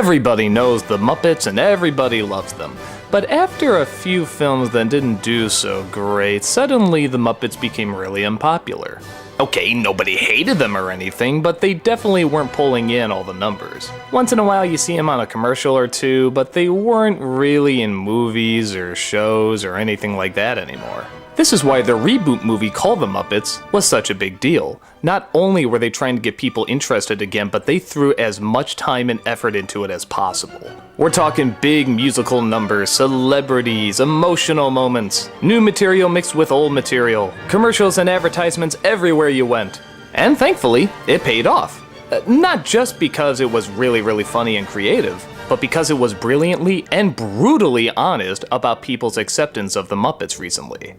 Everybody knows the Muppets and everybody loves them. But after a few films that didn't do so great, suddenly the Muppets became really unpopular. Okay, nobody hated them or anything, but they definitely weren't pulling in all the numbers. Once in a while you see them on a commercial or two, but they weren't really in movies or shows or anything like that anymore. This is why the reboot movie called The Muppets was such a big deal. Not only were they trying to get people interested again, but they threw as much time and effort into it as possible. We're talking big musical numbers, celebrities, emotional moments, new material mixed with old material, commercials and advertisements everywhere you went. And thankfully, it paid off. Not just because it was really funny and creative, but because it was brilliantly and brutally honest about people's acceptance of the Muppets recently.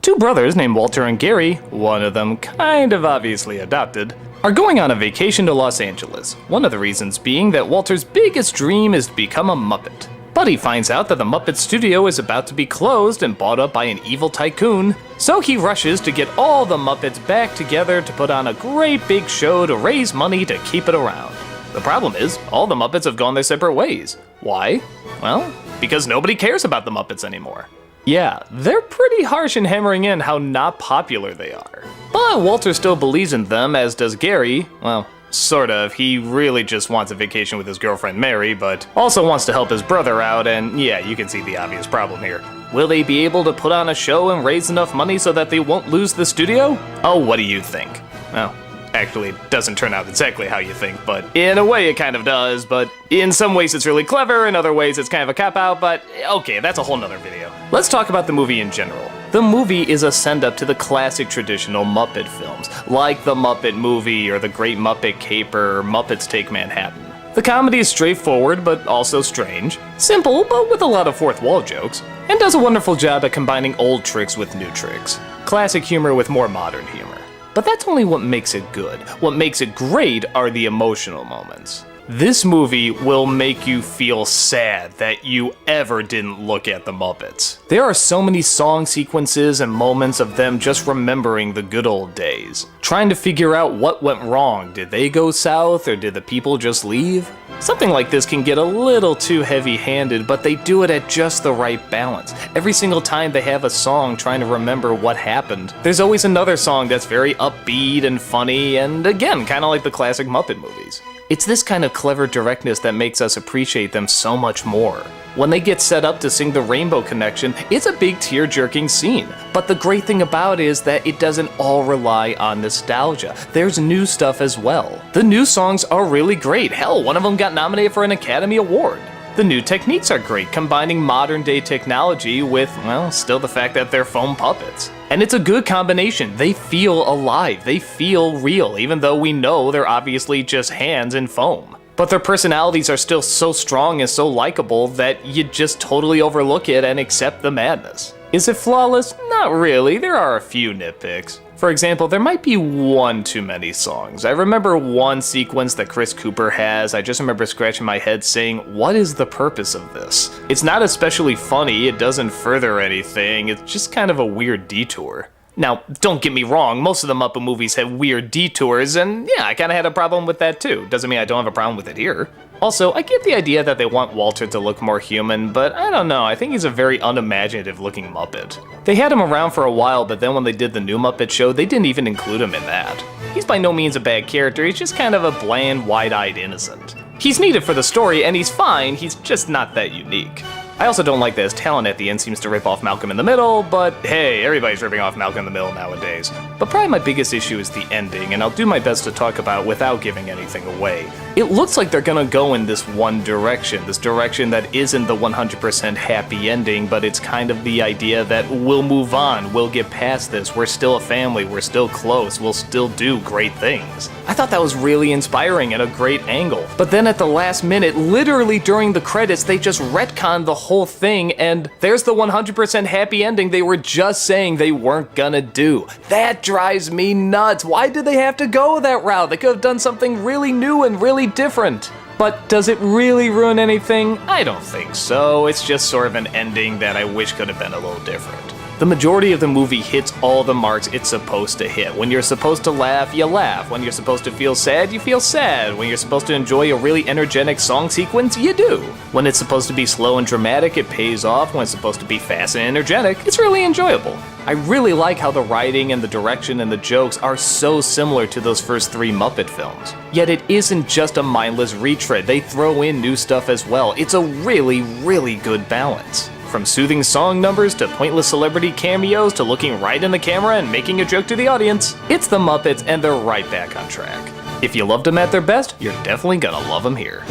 Two brothers named Walter and Gary, one of them kind of obviously adopted, are going on a vacation to Los Angeles. One of the reasons being that Walter's biggest dream is to become a Muppet. But he finds out that the Muppet studio is about to be closed and bought up by an evil tycoon, so he rushes to get all the Muppets back together to put on a great big show to raise money to keep it around. The problem is, all the Muppets have gone their separate ways. Why? Well, because nobody cares about the Muppets anymore. Yeah, they're pretty harsh in hammering in how not popular they are. But Walter still believes in them, as does Gary. Well, sort of. He really just wants a vacation with his girlfriend Mary, but also wants to help his brother out, and yeah, you can see the obvious problem here. Will they be able to put on a show and raise enough money so that they won't lose the studio? Oh, what do you think? Well, actually, it doesn't turn out exactly how you think, but in a way it kind of does, but in some ways it's really clever, in other ways it's kind of a cop-out, but okay, that's a whole nother video. Let's talk about the movie in general. The movie is a send-up to the classic traditional Muppet films, like The Muppet Movie or The Great Muppet Caper or Muppets Take Manhattan. The comedy is straightforward, but also strange, simple, but with a lot of fourth wall jokes, and does a wonderful job at combining old tricks with new tricks. Classic humor with more modern humor. But that's only what makes it good. What makes it great are the emotional moments. This movie will make you feel sad that you ever didn't look at the Muppets. There are so many song sequences and moments of them just remembering the good old days. Trying to figure out what went wrong. Did they go south or did the people just leave? Something like this can get a little too heavy-handed, but they do it at just the right balance. Every single time they have a song trying to remember what happened, there's always another song that's very upbeat and funny, and again, kind of like the classic Muppet movies. It's this kind of clever directness that makes us appreciate them so much more. When they get set up to sing the Rainbow Connection, it's a big tear-jerking scene. But the great thing about it is that it doesn't all rely on nostalgia. There's new stuff as well. The new songs are really great. Hell, one of them got nominated for an Academy Award. The new techniques are great, combining modern-day technology with, well, still the fact that they're foam puppets. And it's a good combination. They feel alive, they feel real, even though we know they're obviously just hands in foam. But their personalities are still so strong and so likable that you just totally overlook it and accept the madness. Is it flawless? Not really, there are a few nitpicks. For example, there might be one too many songs. I remember one sequence that Chris Cooper has. I just remember scratching my head saying, what is the purpose of this? It's not especially funny, it doesn't further anything, it's just kind of a weird detour. Now, don't get me wrong, most of the Muppet movies have weird detours, and yeah, I kinda had a problem with that too. Doesn't mean I don't have a problem with it here. Also, I get the idea that they want Walter to look more human, but I don't know, I think he's a very unimaginative looking Muppet. They had him around for a while, but then when they did the new Muppet show, they didn't even include him in that. He's by no means a bad character, he's just kind of a bland, wide-eyed innocent. He's needed for the story, and he's fine, he's just not that unique. I also don't like that his talent at the end seems to rip off Malcolm in the Middle, but hey, everybody's ripping off Malcolm in the Middle nowadays. But probably my biggest issue is the ending, and I'll do my best to talk about without giving anything away. It looks like they're gonna go in this one direction, this direction that isn't the 100% happy ending, but it's kind of the idea that we'll move on, we'll get past this, we're still a family, we're still close, we'll still do great things. I thought that was really inspiring and a great angle. But then at the last minute, literally during the credits, they just retconned the whole thing, and there's the 100% happy ending they were just saying they weren't gonna do. That drives me nuts. Why did they have to go that route? They could have done something really new and really different. But does it really ruin anything? I don't think so. It's just sort of an ending that I wish could have been a little different. The majority of the movie hits all the marks it's supposed to hit. When you're supposed to laugh, you laugh. When you're supposed to feel sad, you feel sad. When you're supposed to enjoy a really energetic song sequence, you do. When it's supposed to be slow and dramatic, it pays off. When it's supposed to be fast and energetic, it's really enjoyable. I really like how the writing and the direction and the jokes are so similar to those first 3 Muppet films. Yet it isn't just a mindless retread, they throw in new stuff as well. It's a really, really good balance. From soothing song numbers to pointless celebrity cameos to looking right in the camera and making a joke to the audience, it's the Muppets and they're right back on track. If you loved them at their best, you're definitely gonna love them here.